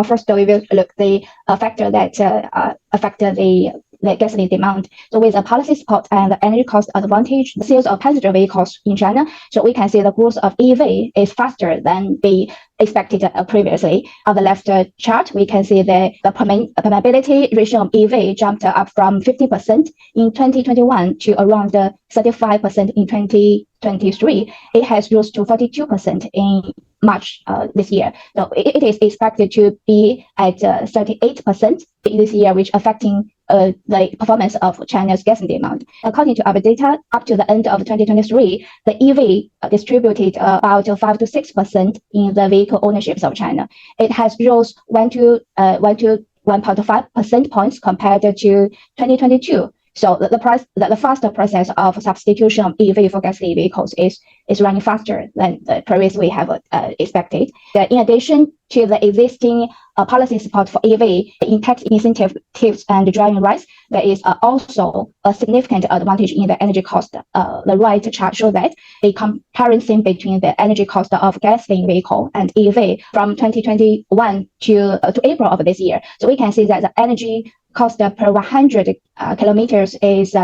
First, we will look the factor that affect the gasoline demand. So with the policy support and the energy cost advantage, the sales of passenger vehicles in China, so we can see the growth of EV is faster than the expected previously. On the left chart, we can see the permeability ratio of EV jumped up from 50% in 2021 to around 35% in 2023. It has rose to 42% in March this year. So it is expected to be at 38% this year, which affecting the performance of China's gasoline demand. According to our data, up to the end of 2023, the EV distributed about 5 to 6% in the vehicle ownerships of China. It has rose 1 to 1.5 percentage points compared to 2022. So the faster process of substitution of EV for gasoline vehicles is running faster than the previous we have expected. In addition to the existing policy support for EV, in tax incentives and driving rights, there is also a significant advantage in the energy cost. The right chart shows that the comparison between the energy cost of gasoline vehicle and EV from 2021 to April of this year. So we can see that the energy cost per 100 kilometers is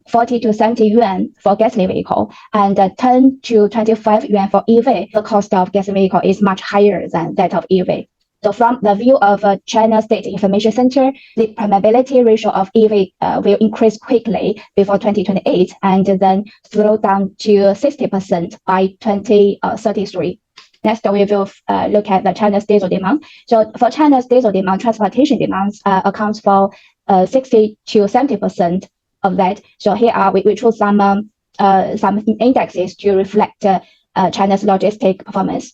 40 to 70 yuan for gasoline vehicle and 10 to 25 yuan for EV. The cost of gasoline vehicle is much higher than that of EV. So from the view of China State Information Center, the permeability ratio of EV will increase quickly before 2028 and then slow down to 60% by 2033. Next, we will look at the China's diesel demand. So for China's diesel demand, transportation demands accounts for 60 to 70% of that. So here we chose some indexes to reflect China's logistic performance.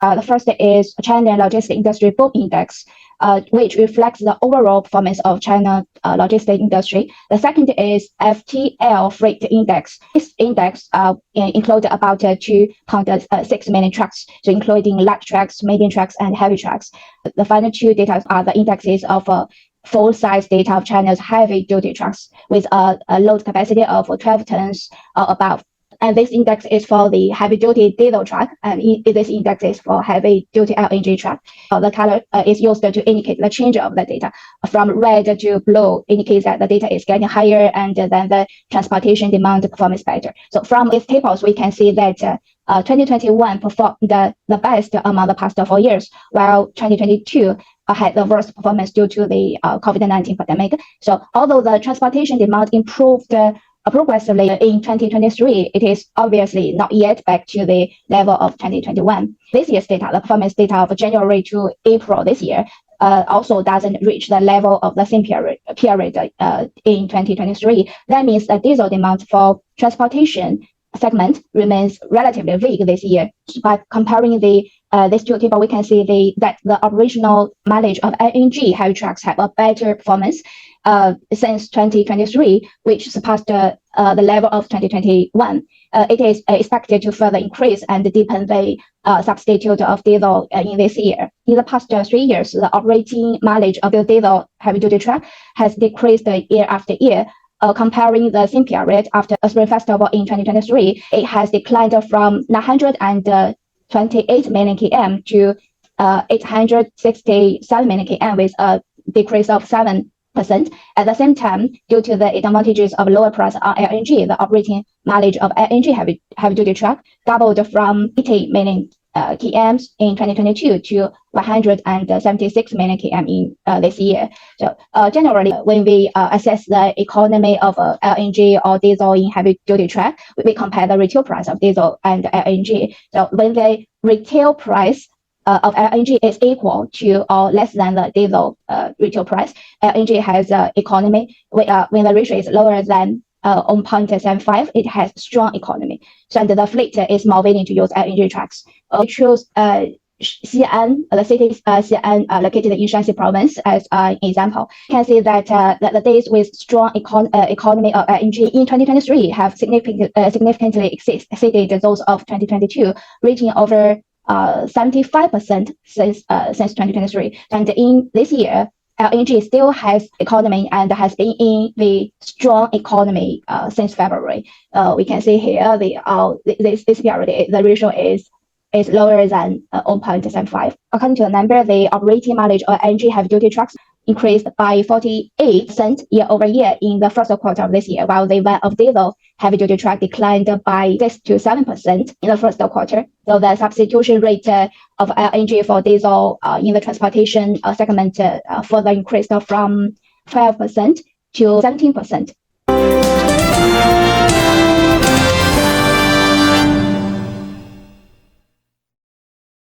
The first is China Logistic Industry Boom Index, which reflects the overall performance of China logistic industry. The second is FTL Freight Index. This index includes about 2.6 million trucks, so including light trucks, medium trucks, and heavy trucks. The final two data are the indexes of full-size data of China's heavy-duty trucks with a load capacity of 12 tons or above. And this index is for the heavy-duty diesel truck, and this index is for heavy-duty LNG truck. The color is used to indicate the change of the data. From red to blue indicates that the data is getting higher, and then the transportation demand performance better. So from these tables, we can see that 2021 performed the best among the past 4 years, while 2022 had the worst performance due to the COVID-19 pandemic. So although the transportation demand improved progressively in 2023, it is obviously not yet back to the level of 2021. This year's data, the performance data of January to April this year, also doesn't reach the level of the same period in 2023. That means the diesel demand for transportation segment remains relatively weak this year. By comparing this two tables, we can see that the operational mileage of LNG heavy trucks have a better performance since 2023, which surpassed the level of 2021. It is expected to further increase and deepen the substitute of diesel in this year. In the past 3 years, the operating mileage of the diesel heavy-duty truck has decreased year after year. Comparing the same period after a Spring Festival in 2023, it has declined from 928 million km to 867 million km with a decrease of 7%. At the same time, due to the advantages of lower price on LNG, the operating mileage of LNG heavy-duty truck doubled from 80 million km in 2022 to 176 million km in this year. So generally, when we assess the economy of LNG or diesel in heavy-duty truck, we compare the retail price of diesel and LNG. So when the retail price of LNG is equal to or less than the diesel retail price, LNG has economy. When the ratio is lower than 0.75, it has strong economy. So and the fleet is more willing to use LNG trucks. We choose Xi'an, the city Xi'an located in Shanxi province as an example. You can see that the days with strong economy of LNG in 2023 have significantly exceeded those of 2022, reaching over 75% since 2023. And in this year, LNG still has economy and has been in the strong economy since February. We can see here this period, the ratio is is lower than 0.75. According to the number, the operating mileage of LNG heavy-duty trucks increased by 48% year-over-year in the first quarter of this year, while the van of diesel heavy-duty truck declined by 6 to 7% in the first quarter. So the substitution rate of LNG for diesel in the transportation segment further increased from 12% to 17%.